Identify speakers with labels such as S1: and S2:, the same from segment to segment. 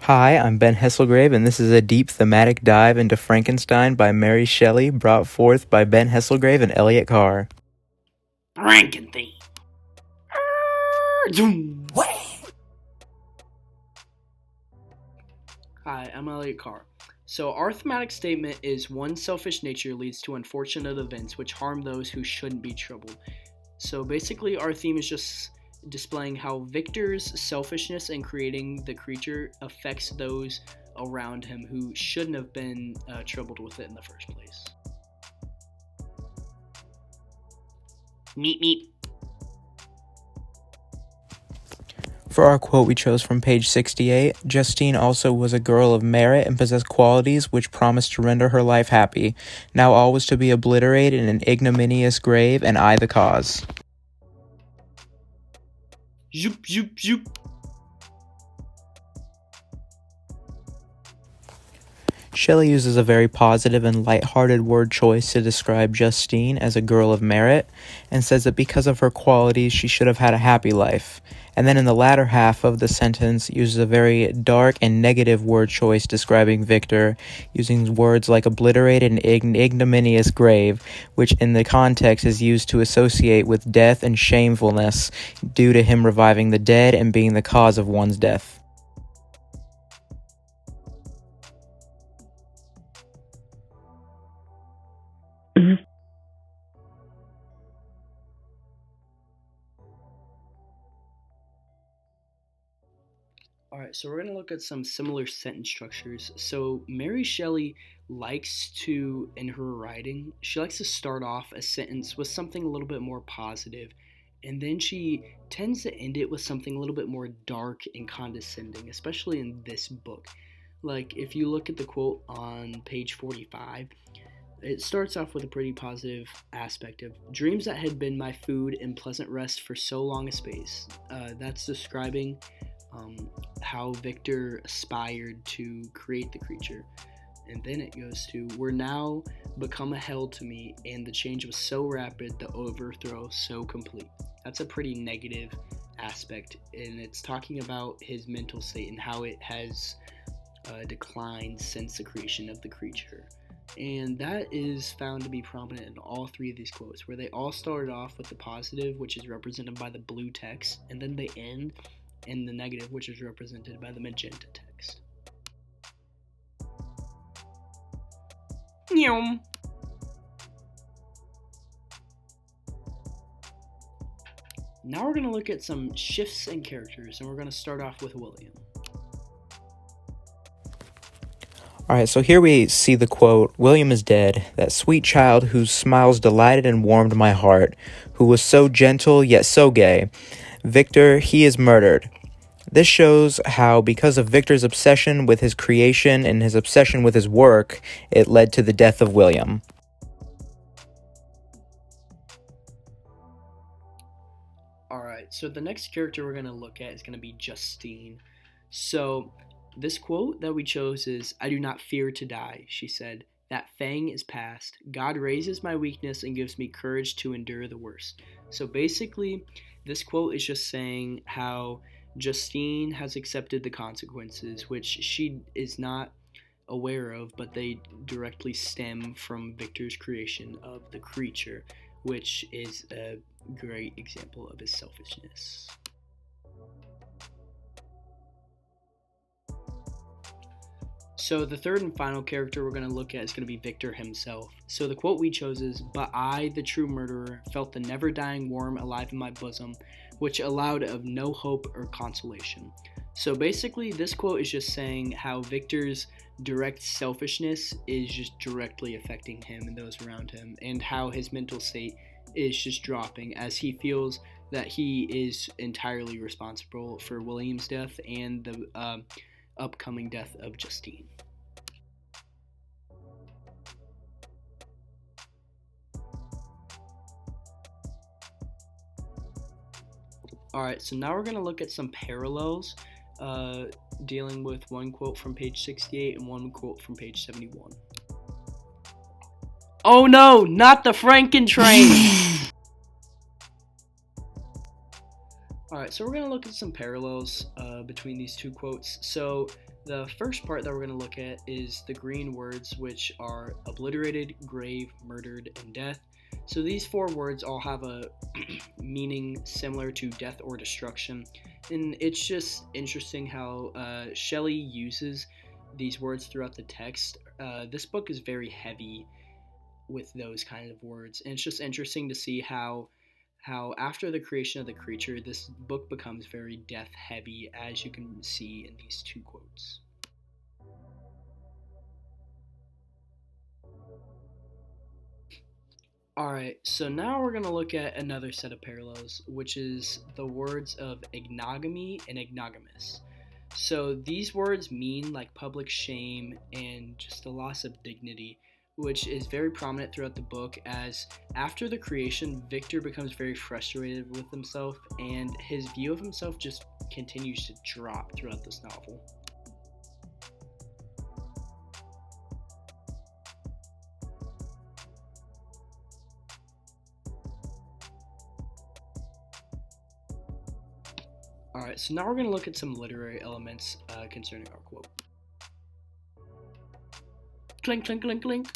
S1: Hi, I'm Ben Hesselgrave, and this is a deep thematic dive into Frankenstein by Mary Shelley, brought forth by Ben Hesselgrave and Elliott Carr.
S2: Frankentheme. Hi, I'm Elliott Carr. So our thematic statement is one selfish nature leads to unfortunate events which harm those who shouldn't be troubled. So basically our theme is just displaying how Victor's selfishness in creating the creature affects those around him who shouldn't have been troubled with it in the first place. Meep meep.
S1: For our quote, we chose from page 68. Justine also was a girl of merit and possessed qualities which promised to render her life happy. Now all was to be obliterated in an ignominious grave, and I the cause.
S2: Zoop zoop zoop.
S1: Shelley uses a very positive and light-hearted word choice to describe Justine as a girl of merit, and says that because of her qualities she should have had a happy life. And then in the latter half of the sentence uses a very dark and negative word choice describing Victor, using words like obliterated and ignominious grave, which in the context is used to associate with death and shamefulness due to him reviving the dead and being the cause of one's death.
S2: Alright, so we're going to look at some similar sentence structures. So Mary Shelley likes to, in her writing, she likes to start off a sentence with something a little bit more positive, and then she tends to end it with something a little bit more dark and condescending, especially in this book. Like, if you look at the quote on page 45, it starts off with a pretty positive aspect of dreams that had been my food and pleasant rest for so long a space. That's describing how Victor aspired to create the creature. And then it goes to, were now become a hell to me, and the change was so rapid, the overthrow so complete. That's a pretty negative aspect, and it's talking about his mental state and how it has declined since the creation of the creature. And that is found to be prominent in all three of these quotes, where they all started off with the positive, which is represented by the blue text, and then they end in the negative, which is represented by the magenta text. Now we're going to look at some shifts in characters, and we're going to start off with William.
S1: Alright, so here we see the quote, William is dead, that sweet child whose smiles delighted and warmed my heart, who was so gentle yet so gay. Victor, he is murdered. This shows how, because of Victor's obsession with his creation and his obsession with his work, it led to the death of William.
S2: Alright, so the next character we're going to look at is going to be Justine. So, this quote that we chose is, I do not fear to die, she said. That fang is past. God raises my weakness and gives me courage to endure the worst. So basically, this quote is just saying how Justine has accepted the consequences, which she is not aware of, but they directly stem from Victor's creation of the creature, which is a great example of his selfishness. So the third and final character we're going to look at is going to be Victor himself. So the quote we chose is, but I, the true murderer, felt the never-dying worm alive in my bosom, which allowed of no hope or consolation. So basically, this quote is just saying how Victor's direct selfishness is just directly affecting him and those around him, and how his mental state is just dropping as he feels that he is entirely responsible for William's death and the upcoming death of Justine. Alright, so now we're going to look at some parallels dealing with one quote from page 68 and one quote from page 71. Oh no, not the Frankentrain! Alright, so we're going to look at some parallels between these two quotes. So the first part that we're going to look at is the green words, which are obliterated, grave, murdered, and death. So these four words all have a meaning similar to death or destruction. And it's just interesting how Shelley uses these words throughout the text. This book is very heavy with those kind of words. And it's just interesting to see how after the creation of the creature, this book becomes very death heavy, as you can see in these two quotes. Alright, so now we're going to look at another set of parallels, which is the words of ignominy and ignoramus. So these words mean like public shame and just a loss of dignity, which is very prominent throughout the book, as after the creation, Victor becomes very frustrated with himself, and his view of himself just continues to drop throughout this novel. Alright, so now we're going to look at some literary elements concerning our quote. Clink, clink, clink, clink.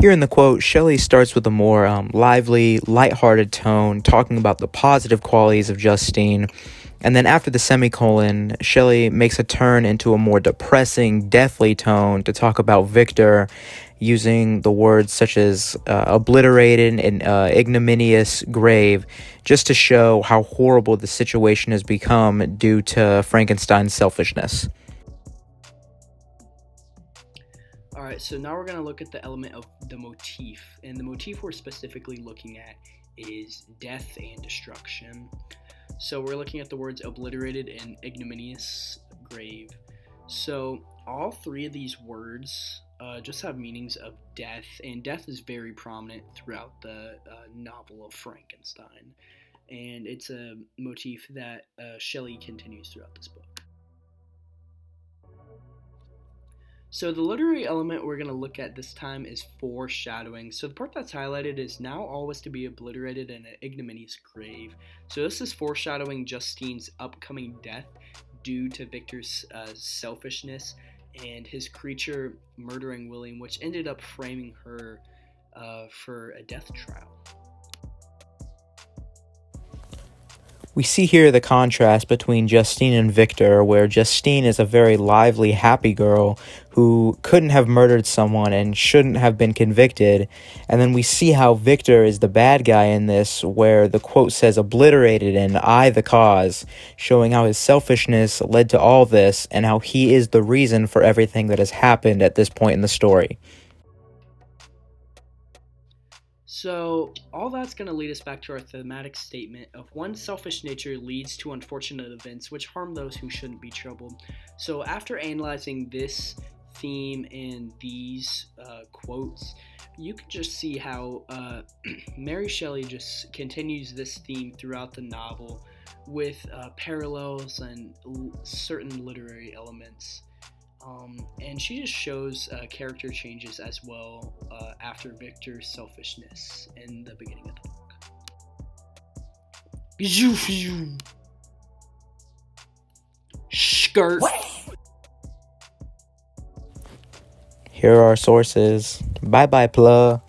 S1: Here in the quote, Shelley starts with a more lively, lighthearted tone, talking about the positive qualities of Justine. And then after the semicolon, Shelley makes a turn into a more depressing, deathly tone to talk about Victor, using the words such as obliterated and ignominious grave, just to show how horrible the situation has become due to Frankenstein's selfishness.
S2: Alright, so now we're going to look at the element of the motif. And the motif we're specifically looking at is death and destruction. So we're looking at the words obliterated and ignominious grave. So all three of these words just have meanings of death, and death is very prominent throughout the novel of Frankenstein. And it's a motif that Shelley continues throughout this book. So the literary element we're going to look at this time is foreshadowing. So the part that's highlighted is now all was to be obliterated in an ignominious grave. So this is foreshadowing Justine's upcoming death due to Victor's selfishness and his creature murdering William, which ended up framing her for a death trial.
S1: We see here the contrast between Justine and Victor, where Justine is a very lively, happy girl who couldn't have murdered someone and shouldn't have been convicted. And then we see how Victor is the bad guy in this, where the quote says, obliterated and I the cause, showing how his selfishness led to all this and how he is the reason for everything that has happened at this point in the story.
S2: So all that's going to lead us back to our thematic statement of one's selfish nature leads to unfortunate events which harm those who shouldn't be troubled. So after analyzing this theme and these quotes, you can just see how Mary Shelley just continues this theme throughout the novel with parallels and certain literary elements. And she just shows character changes as well after Victor's selfishness in the beginning of the book. Skirt.
S1: Here are our sources. Bye bye, plug.